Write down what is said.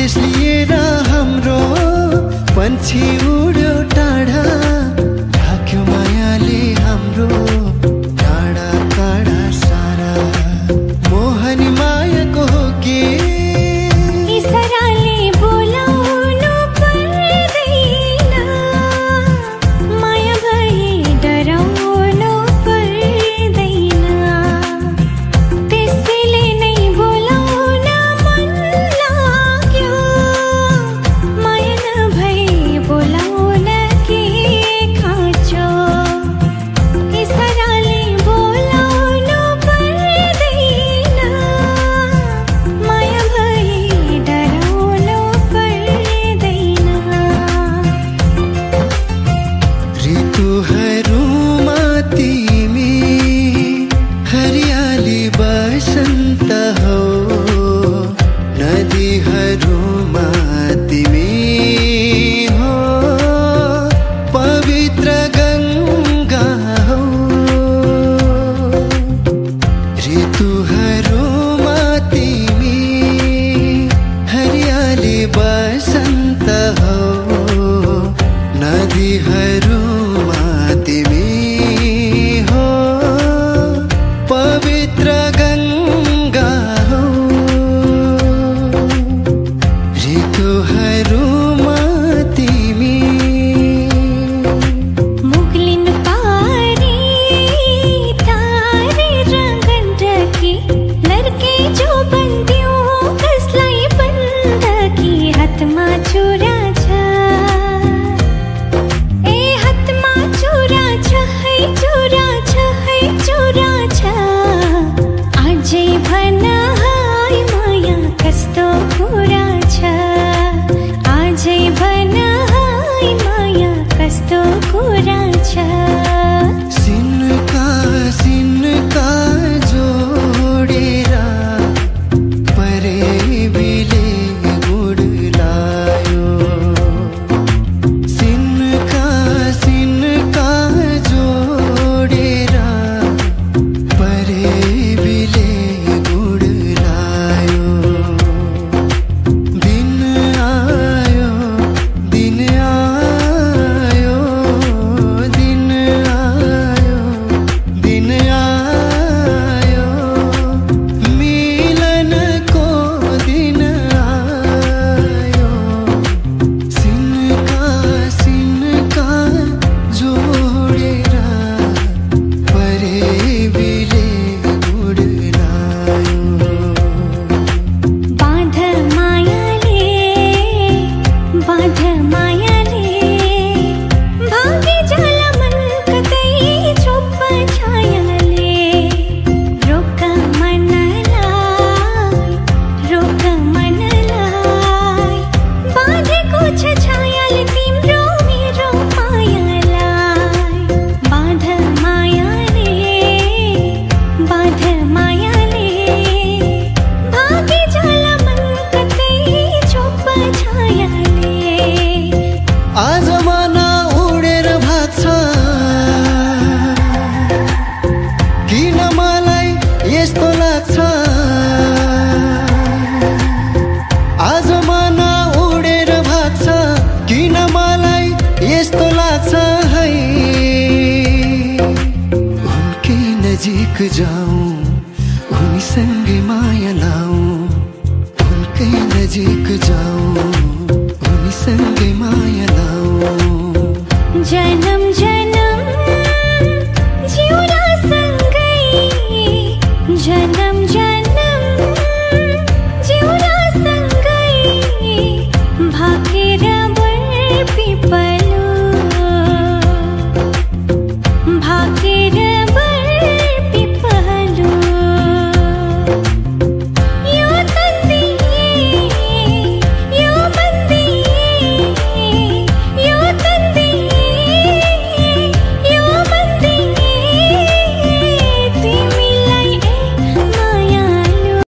देश लिएर हाम्रो पंछी उड्यो टाढा, ढाक्यो मायाले हाम्रो टाढा टाढा सारा। मोहनी मायाको हो के इशाराले बोलाउनु पर्दैन, माया भई डराउनु पर्दैन। त्यसैले नै बोलाउन मन लाग्यो, माया नभई बोलाउन के खाँचो। इशाराले बोलाउनु पर्दैन, माया भई डराउनु पर्दैन। ऋतुहरूमा तिमी हरियाली बसन्त हौ, नदीहरूमा तिमी हो पवित्र गङ्गा हौ। ऋतुहरूमा तिमी हरियाली बसन्त हौ, नदीहरूमा तिमी हो पवित्र गङ्गा हौ। ऋतुहरूमा तिमी मुगलिन पारी तारेर गण्डकी, लड्के जो बन्दियो कसलाई बन्दकी। हातमा चुरा छ, ए हातमा चुरा छ है, चुरा छ है, चुरा छ। अझै भन है माया कस्तो कुरा छ, अझै भन है माया कस्तो कुरा छ। सिनका सिनका जोडेर परेबीले गुड लायो। सिनका सिनका जोडेर परेबीले गुड लायो। दिन आयो दिन आयो दिन आयो दिन आयो, मिलनको दिन आयो। सिनका सिनका जोडेर परेबीले गुड लायो। बाँध मायाले, बाँध मायाले, भागी जाला मन कतै चुप छायाले। रोक मनलाई, रोक मनलाई, बाँधेको छ छायाले तिम्रो मेरो मायालाई। बाँध मायाले, बाँध मायाले, भागी जाला मन कतै चुप छायाले। आज मन उडेर भाग्छ, किन मलाई यस्तो लाग्छ। आज मन उडेर भाग्छ, किन मलाई यस्तो लाग्छ है। उनकै नजिक जाऊँ, उनीसँगै माया लाऊँ। उनकै नजिक जाऊँ, उनीसँगै माया लाऊँ।